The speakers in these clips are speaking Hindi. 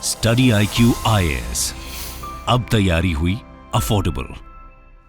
स्टडी IQ IAS, अब तैयारी हुई अफोर्डेबल।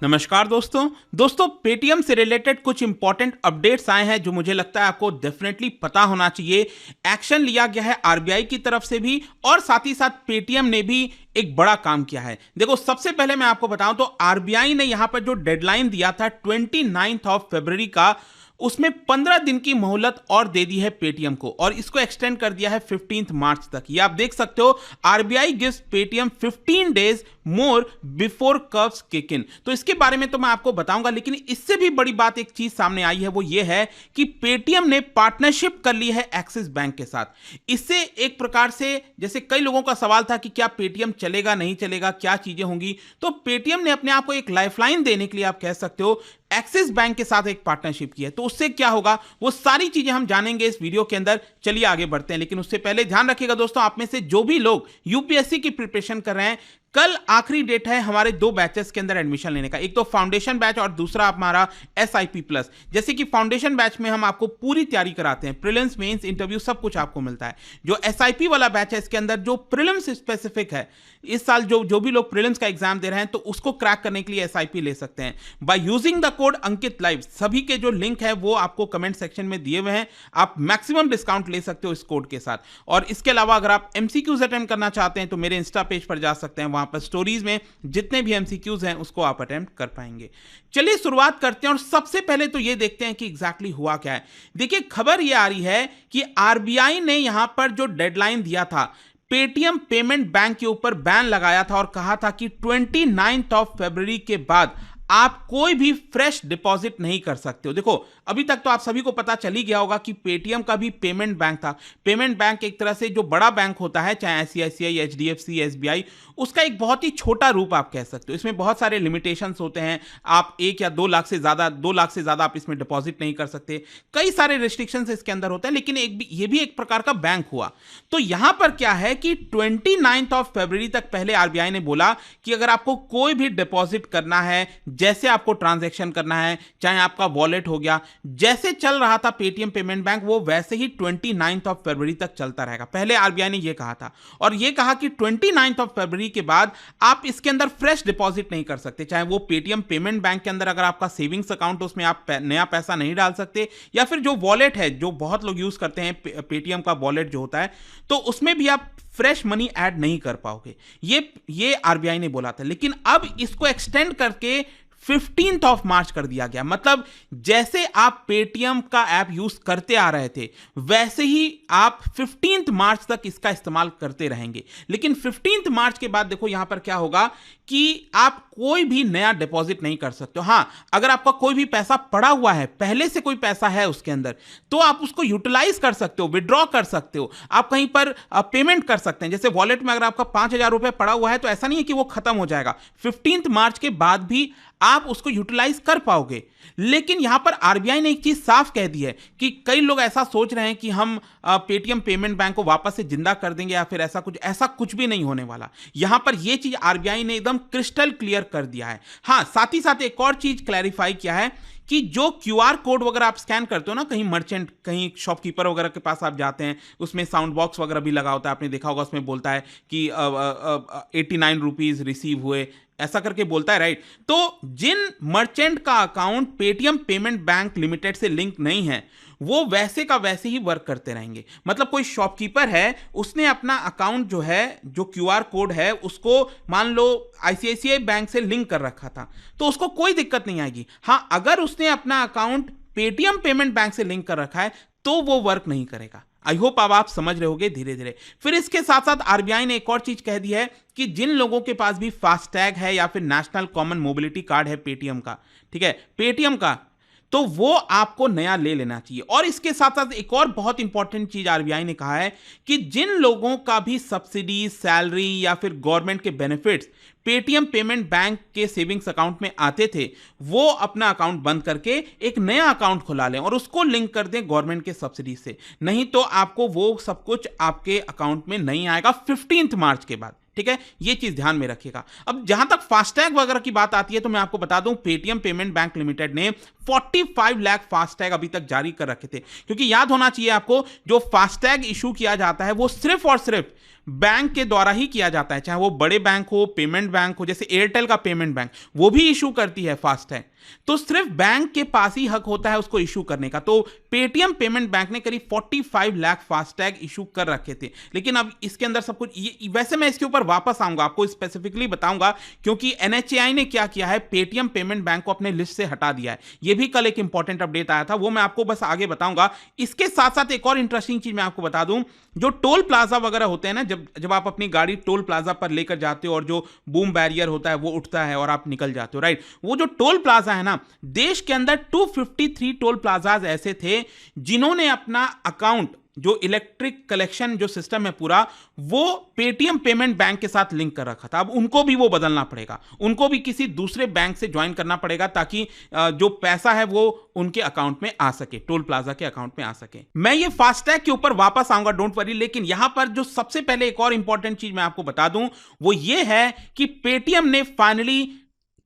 नमस्कार दोस्तों पेटीएम से रिलेटेड कुछ इंपॉर्टेंट अपडेट्स आए हैं जो मुझे लगता है आपको डेफिनेटली पता होना चाहिए। एक्शन लिया गया है आरबीआई की तरफ से भी और साथ ही साथ पेटीएम ने भी एक बड़ा काम किया है। देखो, सबसे पहले मैं आपको बताऊं तो आरबीआई ने यहां पर जो डेडलाइन दिया था 29 फरवरी का, उसमें 15 दिन की मोहलत और दे दी है पेटीएम को और इसको एक्सटेंड कर दिया है 15 मार्च तक। ये आप देख सकते हो, RBI gives Paytm 15 days more before curves kick in. तो इसके बारे में तो मैं आपको बताऊंगा, लेकिन इससे भी बड़ी बात एक चीज सामने आई है, वो ये है कि पेटीएम ने पार्टनरशिप कर ली है एक्सिस बैंक के साथ। इससे एक प्रकार से, जैसे कई लोगों का सवाल था कि क्या पेटीएम चलेगा नहीं चलेगा, क्या चीजें होंगी, तो पेटीएम ने अपने आप को एक लाइफलाइन देने के लिए आप कह सकते हो एक्सिस बैंक के साथ एक पार्टनरशिप की है। तो उससे क्या होगा वो सारी चीजें हम जानेंगे इस वीडियो के अंदर। चलिए आगे बढ़ते हैं, लेकिन उससे पहले ध्यान रखिएगा दोस्तों, आप में से जो भी लोग यूपीएससी की प्रिपरेशन कर रहे हैं, कल आखिरी डेट है हमारे 2 बैचेस के अंदर एडमिशन लेने का। एक तो फाउंडेशन बैच और दूसरा हमारा SIP प्लस। जैसे कि फाउंडेशन बैच में हम आपको पूरी तैयारी कराते हैं, प्रीलिम्स मेंस इंटरव्यू सब कुछ आपको मिलता है। जो SIP वाला बैच है, इसके अंदर जो प्रीलिम्स स्पेसिफिक है, इस साल जो भी लोग प्रीलिम्स का एग्जाम दे रहे हैं तो उसको क्रैक करने के लिए SIP ले सकते हैं by using the code Ankit live. सभी के जो लिंक है वो आपको कमेंट सेक्शन में दिए हुए हैं, आप मैक्सिमम डिस्काउंट ले सकते हो इस कोड के साथ। और इसके अलावा अगर आप MCQs अटेम्प्ट करना चाहते हैं तो मेरे इंस्टा पेज पर जा सकते हैं, वहां पर स्टोरीज में जितने भी MCQs हैं उसको आप अटेम्प्ट कर पाएंगे। चलिए शुरुआत करते हैं और सबसे पहले तो ये देखते हैं कि एग्जैक्टली हुआ क्या है। देखिए, खबर ये आ रही है कि आरबीआई ने यहां पर जो डेडलाइन दिया था, पेटीएम पेमेंट बैंक के ऊपर बैन लगाया था और कहा था कि 29 फरवरी के बाद आप कोई भी फ्रेश डिपॉजिट नहीं कर सकते हो। देखो, अभी तक तो आप सभी को पता चल ही गया होगा कि पेटीएम का भी पेमेंट बैंक था। पेमेंट बैंक एक तरह से जो बड़ा बैंक होता है, चाहे ICICI, HDFC, SBI, उसका एक बहुत ही छोटा रूप आप कह सकते हो। इसमें बहुत सारे लिमिटेशंस होते हैं, आप 1 या 2 लाख से ज्यादा आप इसमें डिपॉजिट नहीं कर सकते, कई सारे रिस्ट्रिक्शंस इसके अंदर होते हैं, लेकिन ये भी एक प्रकार का बैंक हुआ। तो यहां पर क्या है कि 29 फरवरी तक पहले आरबीआई ने बोला कि अगर आपको कोई भी डिपॉजिट करना है, जैसे आपको ट्रांजैक्शन करना है, चाहे आपका वॉलेट हो गया, जैसे चल रहा था पेटीएम पेमेंट बैंक, वो वैसे ही 29 फरवरी तक चलता रहेगा। पहले आरबीआई ने यह कहा था और यह कहा कि 29 फरवरी के बाद आप इसके अंदर फ्रेश डिपॉजिट नहीं कर सकते, चाहे वो पेटीएम पेमेंट बैंक के अंदर अगर आपका सेविंग्स अकाउंट, उसमें आप नया पैसा नहीं डाल सकते, या फिर जो वॉलेट है जो बहुत लोग यूज करते हैं, पेटीएम का वॉलेट जो होता है, तो उसमें भी आप फ्रेश मनी ऐड नहीं कर पाओगे। ये आरबीआई ने बोला था, लेकिन अब इसको एक्सटेंड करके 15 मार्च कर दिया गया। मतलब जैसे आप पेटीएम का ऐप यूज करते आ रहे थे, वैसे ही आप 15 मार्च तक इसका इस्तेमाल करते रहेंगे। लेकिन 15 मार्च के बाद देखो यहां पर क्या होगा कि आप कोई भी नया डिपॉजिट नहीं कर सकते हो। हां, अगर आपका कोई भी पैसा पड़ा हुआ है, पहले से कोई पैसा है उसके अंदर, तो आप उसको यूटिलाइज कर सकते हो, विड्रॉ कर सकते हो, आप कहीं पर पेमेंट कर सकते हैं। जैसे वॉलेट में अगर आपका 5,000 रुपए पड़ा हुआ है तो ऐसा नहीं है कि वो खत्म हो जाएगा, 15 मार्च के बाद भी आप उसको यूटिलाइज कर पाओगे। लेकिन यहां पर आरबीआई ने एक चीज साफ कह दी है कि कई लोग ऐसा सोच रहे हैं कि हम पेटीएम पेमेंट बैंक को वापस से जिंदा कर देंगे या फिर ऐसा कुछ भी नहीं होने वाला। यहां पर यह चीज आरबीआई ने एकदम क्रिस्टल क्लियर कर दिया है। हां, साथ ही साथ एक और चीज क्लैरिफाई किया है कि जो क्यूआर कोड वगैरह आप स्कैन करते हो ना, कहीं मर्चेंट, कहीं शॉपकीपर वगैरह के पास आप जाते हैं, उसमें साउंड बॉक्स वगैरह भी लगा होता है, आपने देखा होगा, उसमें बोलता है कि 89 रुपीज रिसीव हुए, ऐसा करके बोलता है, राइट। तो जिन मर्चेंट का account Paytm payment bank limited से लिंक नहीं है, वो वैसे का वैसे ही वर्क करते रहेंगे। मतलब कोई शॉपकीपर है, उसने अपना अकाउंट जो है, जो क्यूआर कोड है, उसको मान लो ICICI बैंक से लिंक कर रखा था, तो उसको कोई दिक्कत नहीं आएगी। हां, अगर उसने अपना अकाउंट पेटीएम पेमेंट बैंक से लिंक कर रखा है तो वो वर्क नहीं करेगा। आई होप अब आप समझ रहे होगे धीरे धीरे। फिर इसके साथ साथ आरबीआई ने एक और चीज कह दी है कि जिन लोगों के पास भी फास्टैग है या फिर नेशनल कॉमन मोबिलिटी कार्ड है पेटीएम का, ठीक है, पेटीएम का, तो वो आपको नया ले लेना चाहिए। और इसके साथ साथ एक और बहुत इंपॉर्टेंट चीज आरबीआई ने कहा है कि जिन लोगों का भी सब्सिडी, सैलरी या फिर गवर्नमेंट के बेनिफिट्स पेटीएम पेमेंट बैंक के सेविंग्स अकाउंट में आते थे, वो अपना अकाउंट बंद करके एक नया अकाउंट खुला लें और उसको लिंक कर दें गवर्नमेंट के सब्सिडी से। नहीं तो आपको वो सब कुछ आपके अकाउंट में नहीं आएगा 15 मार्च के बाद। ठीक है, ये चीज ध्यान में रखिएगा। अब जहां तक फास्टैग वगैरह की बात आती है तो मैं आपको बता दूं, पेटीएम पेमेंट बैंक लिमिटेड ने 45 लाख फास्टैग अभी तक जारी कर रखे थे। क्योंकि याद होना चाहिए आपको, जो फास्टैग इशू किया जाता है वो सिर्फ और सिर्फ बैंक के द्वारा ही किया जाता है, चाहे वो बड़े बैंक हो, पेमेंट बैंक हो, जैसे एयरटेल का पेमेंट बैंक वो भी इशू करती है फास्टैग। तो सिर्फ बैंक के पास ही हक होता है उसको इशू करने का। तो पेटीएम पेमेंट बैंक ने करीब 45 लाख फास्टैग इशू कर रखे थे। लेकिन अब इसके अंदर सब कुछ वैसे मैं इसके ऊपर वापस आऊंगा, आपको स्पेसिफिकली बताऊंगा, क्योंकि एनएचएआई ने क्या किया है, पेटीएम पेमेंट बैंक को अपने लिस्ट से हटा दिया है। यह भी कल एक इंपॉर्टेंट अपडेट आया था, वो मैं आपको बस आगे बताऊंगा। इसके साथ साथ एक और इंटरेस्टिंग चीज मैं आपको बता दूं, जो टोल प्लाजा वगैरह होते हैं ना, जब आप अपनी गाड़ी टोल प्लाजा पर लेकर जाते हो और जो बूम बैरियर होता है वो उठता है और आप निकल जाते हो, राइट, वो जो टोल प्लाजा है ना, देश के अंदर 253 टोल प्लाजाज ऐसे थे जिन्होंने अपना अकाउंट, जो इलेक्ट्रिक कलेक्शन जो सिस्टम है पूरा, वो पेटीएम पेमेंट बैंक के साथ लिंक कर रखा था। अब उनको भी वो बदलना पड़ेगा, उनको भी किसी दूसरे बैंक से ज्वाइन करना पड़ेगा ताकि जो पैसा है वो उनके अकाउंट में आ सके, टोल प्लाजा के अकाउंट में आ सके। मैं ये फास्टैग के ऊपर वापस आऊंगा, डोंट वरी। लेकिन यहां पर जो सबसे पहले एक और इंपॉर्टेंट चीज मैं आपको बता दूं, वो ये है कि पेटीएम ने फाइनली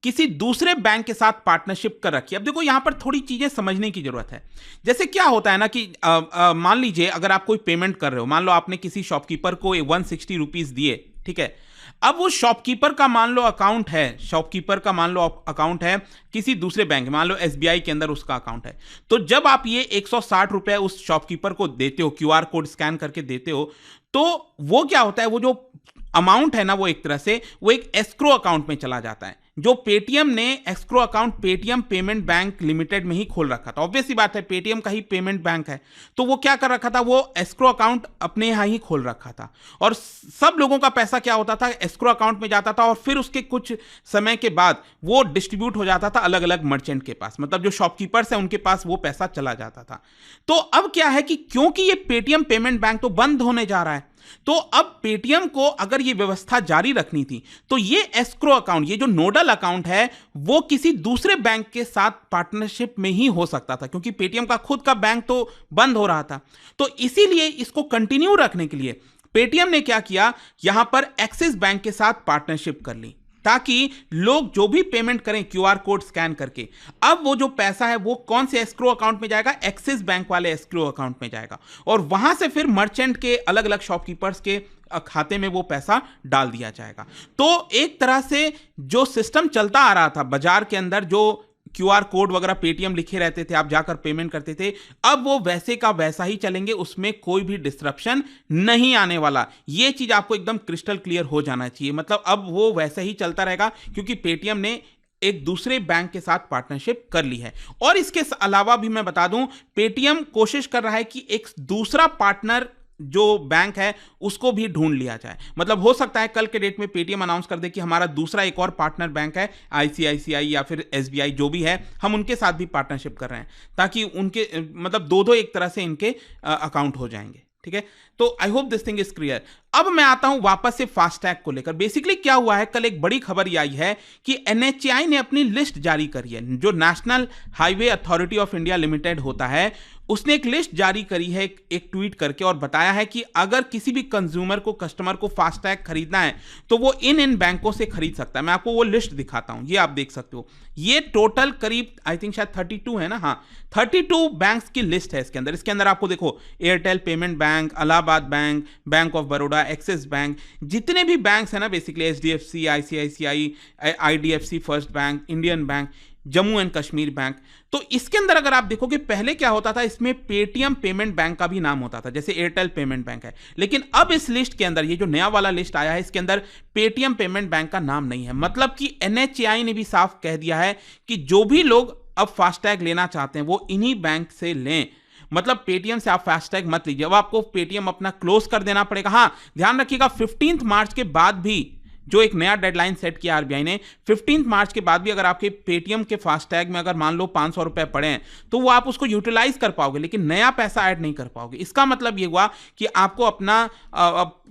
किसी दूसरे बैंक के साथ पार्टनरशिप कर रखी है। अब देखो यहां पर थोड़ी चीजें समझने की जरूरत है। जैसे क्या होता है ना कि मान लीजिए अगर आप कोई पेमेंट कर रहे हो, मान लो आपने किसी शॉपकीपर को 160 रुपीज दिए, ठीक है। अब वो शॉपकीपर का मान लो अकाउंट है, शॉपकीपर का मान लो अकाउंट है किसी दूसरे बैंक, मान लो एसबीआई के अंदर उसका अकाउंट है। तो जब आप ये 160 रुपए उस शॉपकीपर को देते हो, क्यूआर कोड स्कैन करके देते हो, तो वो क्या होता है, वो जो अमाउंट है ना, वो एक तरह से वो एक एस्क्रो अकाउंट में चला जाता है, जो पेटीएम ने escrow account Paytm payment bank limited में ही खोल रखा था। ऑब्वियस सी बात है, पेटीएम का ही पेमेंट बैंक है, तो वो क्या कर रखा था, वो एस्क्रो अकाउंट अपने यहां ही खोल रखा था और सब लोगों का पैसा क्या होता था, एस्क्रो अकाउंट में जाता था और फिर उसके कुछ समय के बाद वो डिस्ट्रीब्यूट हो जाता था अलग अलग मर्चेंट के पास, मतलब जो शॉपकीपर्स है उनके पास वो पैसा चला जाता था। तो अब क्या है कि क्योंकि ये पेटीएम पेमेंट बैंक तो बंद होने जा रहा है, तो अब पेटीएम को अगर ये व्यवस्था जारी रखनी थी तो ये एस्क्रो अकाउंट, ये जो नोडल अकाउंट है, वो किसी दूसरे बैंक के साथ पार्टनरशिप में ही हो सकता था, क्योंकि पेटीएम का खुद का बैंक तो बंद हो रहा था। तो इसीलिए इसको कंटिन्यू रखने के लिए पेटीएम ने क्या किया, यहां पर एक्सिस बैंक के साथ पार्टनरशिप कर ली, ताकि लोग जो भी पेमेंट करें क्यूआर कोड स्कैन करके, अब वो जो पैसा है वो कौन से एस्क्रो अकाउंट में जाएगा, एक्सिस बैंक वाले एस्क्रो अकाउंट में जाएगा और वहां से फिर मर्चेंट के अलग अलग शॉपकीपर्स के खाते में वो पैसा डाल दिया जाएगा। तो एक तरह से जो सिस्टम चलता आ रहा था बाजार के अंदर, जो क्यूआर कोड वगैरह पेटीएम लिखे रहते थे, आप जाकर पेमेंट करते थे, अब वो वैसे का वैसा ही चलेंगे, उसमें कोई भी डिस्ट्रप्शन नहीं आने वाला। ये चीज आपको एकदम क्रिस्टल क्लियर हो जाना चाहिए। मतलब अब वो वैसे ही चलता रहेगा क्योंकि पेटीएम ने एक दूसरे बैंक के साथ पार्टनरशिप कर ली है। और इसके अलावा भी मैं बता दूं, पेटीएम कोशिश कर रहा है कि एक दूसरा पार्टनर जो बैंक है उसको भी ढूंढ लिया जाए। मतलब हो सकता है कल के डेट में पेटीएम अनाउंस कर दे कि हमारा दूसरा एक और पार्टनर बैंक है, आईसीआईसीआई या फिर एसबीआई, जो भी है, हम उनके साथ भी पार्टनरशिप कर रहे हैं, ताकि उनके मतलब दो एक तरह से इनके अकाउंट हो जाएंगे। ठीक है, तो I hope this thing is clear. अब मैं आता हूं वापस से फास्टैग को लेकर। बेसिकली क्या हुआ है, कल एक बड़ी खबर ये आई है कि एनएचएआई ने अपनी लिस्ट जारी करी है। जो national highway authority of India limited होता है, उसने एक लिस्ट जारी करी है एक ट्वीट करके और बताया है कि अगर किसी भी कंज्यूमर को, कस्टमर को फास्टैग खरीदना है तो वो इन बैंकों से खरीद सकता है। मैं आपको वो लिस्ट दिखाता हूं, ये आप देख सकते हो। ये टोटल करीब आई थिंक शायद 32 है ना, हाँ 32 बैंक्स की लिस्ट है इसके अंदर। इसके अंदर आपको देखो Airtel payment bank, Allahabad bank, bank of Baroda, axis bank, जितने भी बैंक्स हैं ना, basically HDFC, ICICI, IDFC first bank, Indian bank, Jammu and Kashmir bank. तो इसके अंदर अगर आप देखोगे पहले क्या होता था, इसमें पेटीएम पेमेंट बैंक का भी नाम होता था, जैसे एयरटेल पेमेंट बैंक है। लेकिन अब इस लिस्ट के अंदर, ये जो नया वाला लिस्ट आया है, इसके अंदर पेटीएम पेमेंट बैंक का नाम नहीं है। मतलब कि एनएचएआई ने भी साफ कह दिया है कि जो भी लोग अब फास्टैग लेना चाहते हैं वो इन्हीं बैंक से लें। मतलब पेटीएम से आप फास्टैग मत लीजिए, अब आपको पेटीएम अपना क्लोज कर देना पड़ेगा। हाँ ध्यान रखिएगा, 15 मार्च के बाद भी जो एक नया डेडलाइन सेट किया आरबीआई ने, 15 मार्च के बाद भी अगर आपके पेटीएम के फास्टैग में अगर मान लो 500 रुपए पड़े हैं तो वो आप उसको यूटिलाइज कर पाओगे, लेकिन नया पैसा ऐड नहीं कर पाओगे। इसका मतलब ये हुआ कि आपको अपना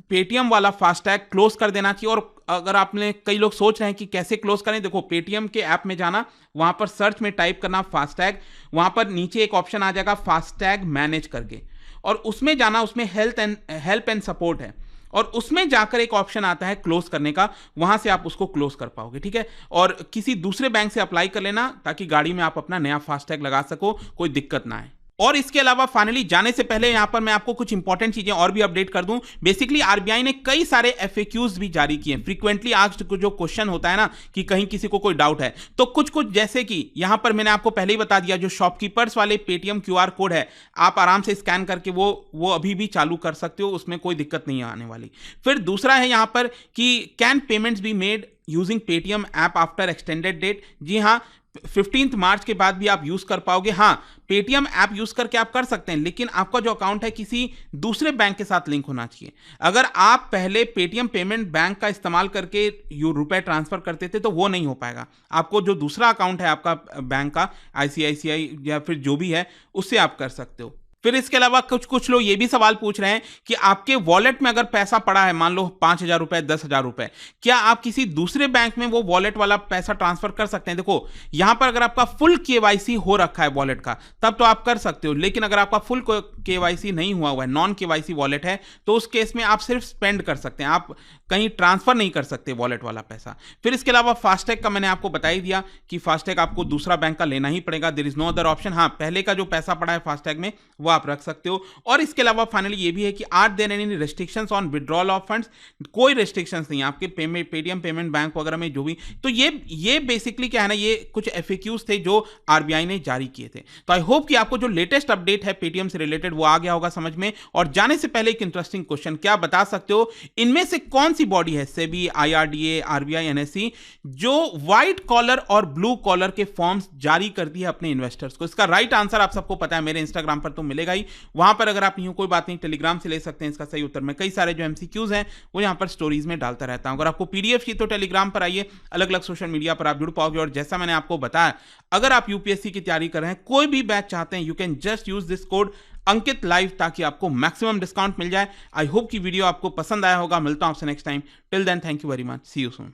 पेटीएम वाला फास्टैग क्लोज कर देना चाहिए। और अगर आपने, कई लोग सोच रहे हैं कि कैसे क्लोज करें, देखो पेटीएम के ऐप में जाना, वहां पर सर्च में टाइप करना फास्टैग, वहां पर नीचे एक ऑप्शन आ जाएगा फास्टैग मैनेज करके, और उसमें जाना, उसमें हेल्प एंड सपोर्ट है, और उसमें जाकर एक ऑप्शन आता है क्लोज करने का, वहां से आप उसको क्लोज कर पाओगे, ठीक है। और किसी दूसरे बैंक से अप्लाई कर लेना ताकि गाड़ी में आप अपना नया फास्टैग लगा सको, कोई दिक्कत ना आए। और इसके अलावा फाइनली जाने से पहले यहां पर मैं आपको कुछ इंपॉर्टेंट चीजें और भी अपडेट कर दूं। बेसिकली आरबीआई ने कई सारे एफएक्यूज भी जारी किए हैं। फ्रीक्वेंटली आस्क्ड जो क्वेश्चन होता है ना कि कहीं किसी को कोई डाउट है, तो कुछ जैसे कि यहां पर मैंने आपको पहले ही बता दिया, जो शॉपकीपर्स वाले पेटीएम क्यूआर कोड है, आप आराम से स्कैन करके वो अभी भी चालू कर सकते हो, उसमें कोई दिक्कत नहीं आने वाली। फिर दूसरा है यहां पर कि can payments be made using Paytm app after extended date. जी हाँ, 15 मार्च के बाद भी आप यूज कर पाओगे। हाँ, पेटीएम ऐप यूज करके आप कर सकते हैं, लेकिन आपका जो अकाउंट है किसी दूसरे बैंक के साथ लिंक होना चाहिए। अगर आप पहले पेटीएम पेमेंट बैंक का इस्तेमाल करके रुपए ट्रांसफर करते थे तो वो नहीं हो पाएगा। आपको जो दूसरा अकाउंट है आपका बैंक का, आईसीआईसीआई या फिर जो भी है, उससे आप कर सकते हो। फिर इसके अलावा कुछ लोग ये भी सवाल पूछ रहे हैं कि आपके वॉलेट में अगर पैसा पड़ा है, मान लो 5,000 रुपए, 10,000 रुपए, क्या आप किसी दूसरे बैंक में वो वॉलेट वाला पैसा ट्रांसफर कर सकते हैं? देखो, यहां पर अगर आपका फुल केवाईसी हो रखा है वॉलेट का, तब तो आप कर सकते हो, लेकिन अगर आपका फुल केवाईसी नहीं हुआ है, नॉन केवाईसी वॉलेट है, तो उस केस में आप सिर्फ स्पेंड कर सकते हैं, आप कहीं ट्रांसफर नहीं कर सकते वॉलेट वाला पैसा। फिर इसके अलावा फास्टैग का मैंने आपको बता ही दिया कि फास्टैग आपको दूसरा बैंक का लेना ही पड़ेगा, there is no other option. हाँ, पहले का जो पैसा पड़ा है फास्टैग में वो आप रख सकते हो। और इसके अलावा फाइनली ये भी है कि are there any restrictions on withdrawal of funds? कोई रेस्ट्रिक्शंस नहीं है आपके पेटीएम पेमेंट बैंक वगैरह में जो भी। तो ये बेसिकली क्या है ना, ये कुछ एफएक्यूज थे जो आरबीआई ने जारी किए थे। तो आई होप कि आपको जो लेटेस्ट अपडेट है पेटीएम से रिलेटेड वो आ गया होगा समझ में। और जाने से पहले एक इंटरेस्टिंग क्वेश्चन, क्या बता सकते हो इनमें से कौन सी बॉडी है, सेबी, आईआरडीए, आरबीआई, एनएसई, जो व्हाइट कॉलर और ब्लू कॉलर के फॉर्म्स जारी करती है अपने इन्वेस्टर्स को? इसका राइट आंसर आप सबको पता है, मेरे इंस्टाग्राम पर तो मिलेगा ही, वहां पर अगर आप यूं कोई बात नहीं टेलीग्राम से ले सकते हैं इसका सही उत्तर। मैं कई सारे जो एमसीक्यूज हैं वो यहां पर स्टोरीज में डालता रहता हूं। अगर आपको पीडीएफ चाहिए तो टेलीग्राम पर आइए, अलग अलग सोशल मीडिया पर आप जुड़ पाओगे। और जैसा मैंने आपको बताया, अगर आप यूपीएससी की तैयारी कर रहे हैं, कोई भी बैच चाहते हैं, you can just use this code Ankit live, ताकि आपको मैक्सिमम डिस्काउंट मिल जाए। आई होप कि वीडियो आपको पसंद आया होगा। मिलता हूं आपसे next time. Till then, thank you very much, see you soon.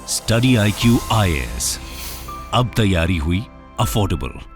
Study IQ IAS, अब तैयारी हुई अफोर्डेबल।